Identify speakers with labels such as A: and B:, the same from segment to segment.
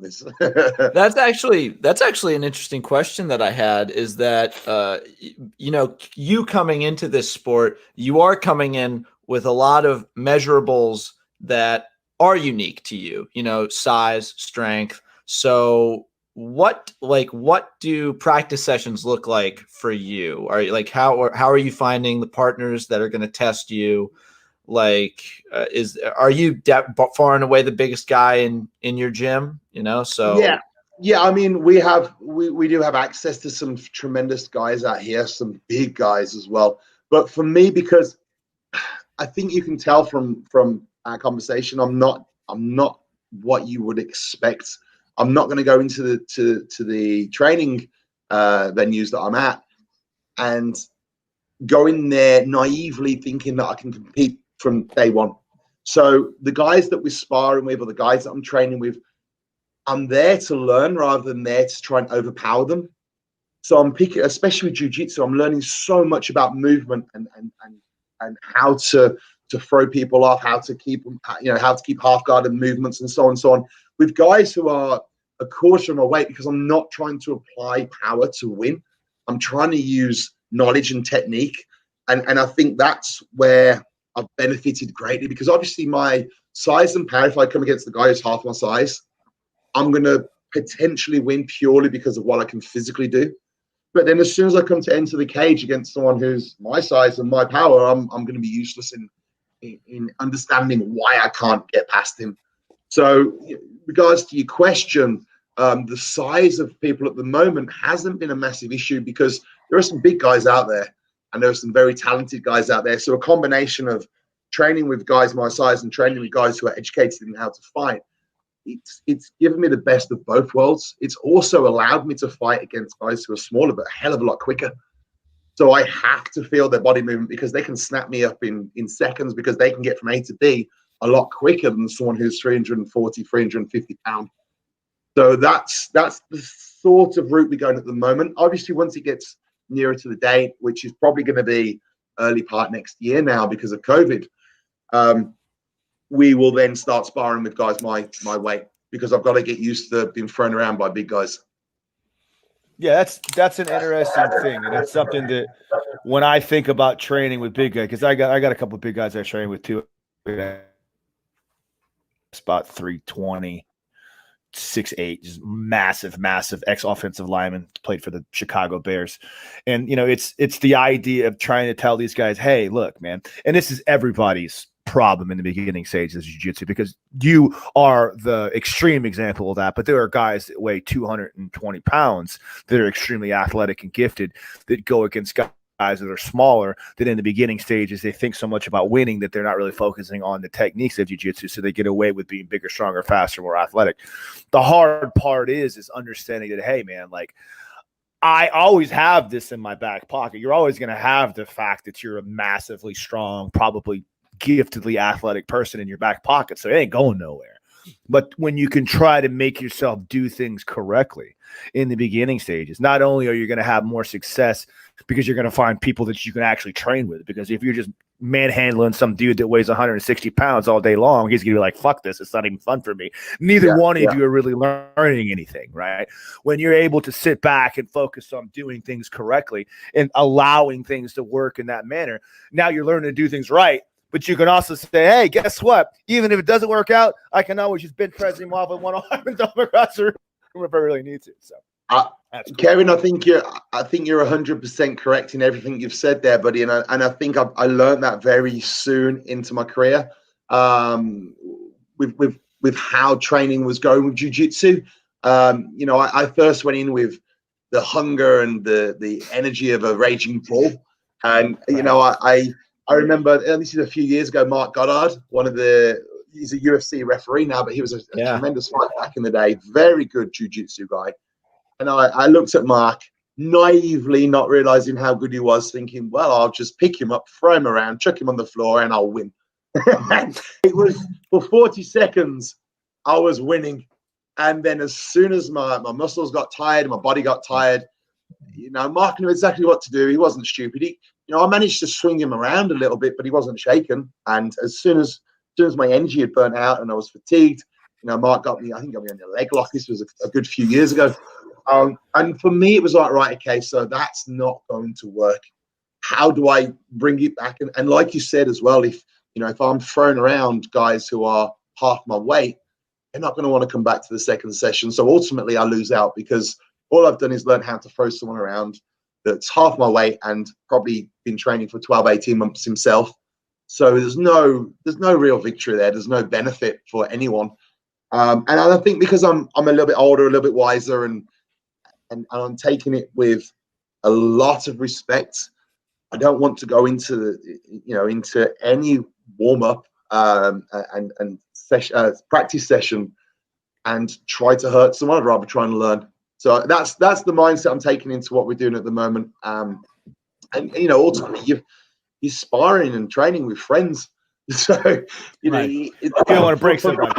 A: this.
B: That's actually an interesting question that I had, is that you coming into this sport, you are coming in with a lot of measurables that are unique to you, size, strength. So what do practice sessions look like for you? Are you like how are you finding the partners that are going to test you? Like are you far and away the biggest guy in your gym,
A: Yeah,
B: so
A: yeah. I mean, we do have access to some tremendous guys out here, some big guys as well. But for me, because I think you can tell from our conversation, I'm not what you would expect. I'm not going to go into the training venues that I'm at and go in there naively thinking that I can compete from day one. So the guys that we're sparring with, or the guys that I'm training with, I'm there to learn rather than there to try and overpower them. So I'm picking, especially with jiu-jitsu, I'm learning so much about movement and how to throw people off, how to keep them, how to keep half-guarded movements and so on and so on. With guys who are a caution or weight, because I'm not trying to apply power to win. I'm trying to use knowledge and technique. And I think that's where I've benefited greatly, because obviously my size and power, if I come against the guy who's half my size, I'm going to potentially win purely because of what I can physically do. But then as soon as I come to enter the cage against someone who's my size and my power, I'm going to be useless in understanding why I can't get past him. So, in regards to your question, the size of people at the moment hasn't been a massive issue, because there are some big guys out there and there are some very talented guys out there. So a combination of training with guys my size and training with guys who are educated in how to fight, it's given me the best of both worlds. It's also allowed me to fight against guys who are smaller but a hell of a lot quicker. So I have to feel their body movement, because they can snap me up in seconds, because they can get from A to B a lot quicker than someone who's 340, 350 pounds. So that's the sort of route we're going at the moment. Obviously, once it gets nearer to the date, which is probably going to be early part next year now because of COVID, we will then start sparring with guys my weight, because I've got to get used to being thrown around by big guys.
C: Yeah, that's an interesting thing, and it's something that when I think about training with big guys, because I got a couple of big guys I train with too. About 320, 6'8", just massive ex-offensive lineman, played for the Chicago Bears. And it's the idea of trying to tell these guys, hey, look, man, and this is everybody's problem in the beginning stages of jiu-jitsu, because you are the extreme example of that, but there are guys that weigh 220 pounds that are extremely athletic and gifted that go against guys that are smaller, that in the beginning stages they think so much about winning that they're not really focusing on the techniques of jiu-jitsu, so they get away with being bigger, stronger, faster, more athletic. The hard part is understanding that, hey man, like, I always have this in my back pocket. You're always going to have the fact that you're a massively strong, probably giftedly athletic person in your back pocket, so it ain't going nowhere. But when you can try to make yourself do things correctly in the beginning stages, not only are you going to have more success because you're going to find people that you can actually train with, because if you're just manhandling some dude that weighs 160 pounds all day long, he's going to be like, fuck this, it's not even fun for me. Neither one of you are really learning anything, right? When you're able to sit back and focus on doing things correctly and allowing things to work in that manner, now you're learning to do things right. But you can also say, hey, guess what? Even if it doesn't work out, I can always just bench press him off with one arm and throw him across the room if I really need to. So,
A: cool. Kevin, I think you're 100% correct in everything you've said there, buddy. And I think I learned that very soon into my career, with how training was going with jiu-jitsu. I first went in with the hunger and the energy of a raging bull, and I remember, and this is a few years ago, Mark Goddard, he's a UFC referee now, but he was a tremendous fighter back in the day. Very good jiu-jitsu guy. And I looked at Mark, naively not realizing how good he was, thinking, well, I'll just pick him up, throw him around, chuck him on the floor, and I'll win. It was, for 40 seconds, I was winning. And then as soon as my muscles got tired, my body got tired, Mark knew exactly what to do. He wasn't stupid. I managed to swing him around a little bit, but he wasn't shaken. And as soon as my energy had burnt out and I was fatigued, Mark got me, I think got me on the leg lock. This was a good few years ago. And for me, it was like, right, okay, so that's not going to work. How do I bring it back? And like you said as well, if I'm throwing around guys who are half my weight, they're not going to want to come back to the second session. So ultimately I lose out because all I've done is learn how to throw someone around that's half my weight and probably been training for 12, 18 months himself. So there's no real victory there. There's no benefit for anyone. And I think because I'm a little bit older, a little bit wiser, and I'm taking it with a lot of respect. I don't want to go into any warm up and practice session and try to hurt someone. I'd rather try and learn. So that's the mindset I'm taking into what we're doing at the moment. And ultimately you're sparring and training with friends. So you
C: don't want to break somebody.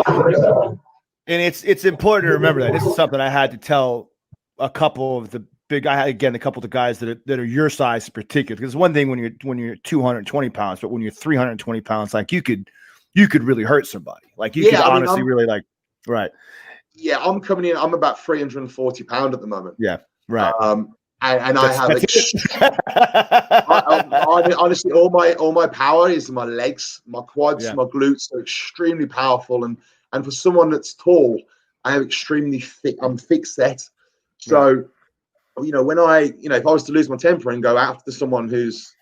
C: And it's important to remember that. This is something I had to tell a couple of the a couple of the guys that are your size in particular. Because one thing when you're 220 pounds, but when you're 320 pounds, like you could really hurt somebody. Like you could honestly really like, right.
A: Yeah, I'm coming in. I'm about 340 pounds at the moment.
C: Yeah, right.
A: And I have honestly, all my power is in my legs, my quads, my glutes are extremely powerful. And for someone that's tall, I have extremely thick. I'm thick set. So, when if I was to lose my temper and go after someone who's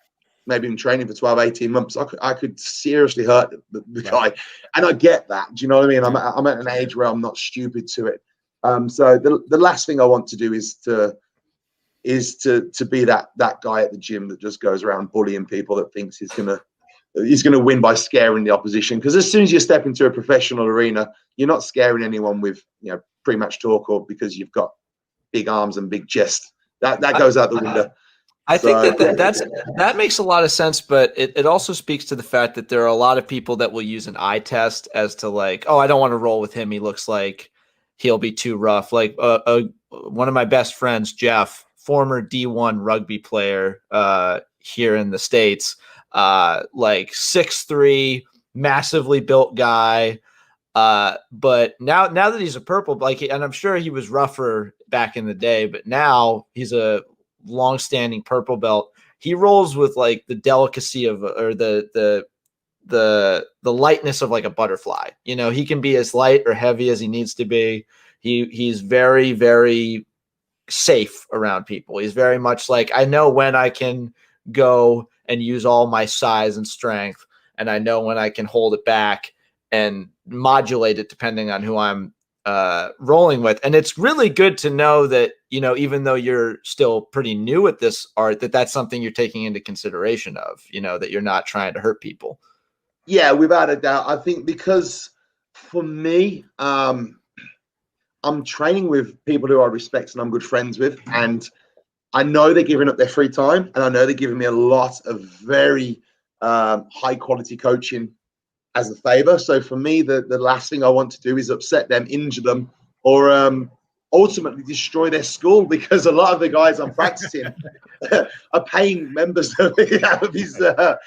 A: maybe been training for 12, 18 months, I could seriously hurt the guy. And I get that. Do you know what I mean? I'm at an age where I'm not stupid to it. So the last thing I want to do is to be that guy at the gym that just goes around bullying people that thinks he's gonna win by scaring the opposition. Because as soon as you step into a professional arena, you're not scaring anyone with pre-match talk or because you've got big arms and big chest. That goes out the window.
B: I think that makes a lot of sense, but it also speaks to the fact that there are a lot of people that will use an eye test as to like, oh, I don't want to roll with him. He looks like he'll be too rough. Like one of my best friends, Jeff, former D1 rugby player here in the States, like 6'3", massively built guy. But now that he's a purple, like, and I'm sure he was rougher back in the day, but now he's a long-standing purple belt. He rolls with like the delicacy of, or the lightness of like a butterfly. He can be as light or heavy as he needs to be. He's very, very safe around people. He's very much like, I know when I can go and use all my size and strength, and I know when I can hold it back and modulate it depending on who I'm rolling with. And it's really good to know that, even though you're still pretty new at this art, that's something you're taking into consideration of, that you're not trying to hurt people.
A: Yeah, without a doubt. I think because for me, I'm training with people who I respect and I'm good friends with, and I know they're giving up their free time, and I know they're giving me a lot of very high quality coaching as a favor. So for me, the last thing I want to do is upset them, injure them, or ultimately destroy their school, because a lot of the guys I'm practicing are paying members of his.
C: Or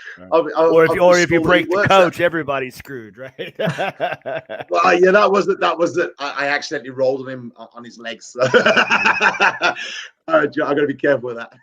C: if you break the coach, everybody's screwed, right?
A: Well, yeah, that was it. I accidentally rolled on him on his legs. So. I got to be careful with that.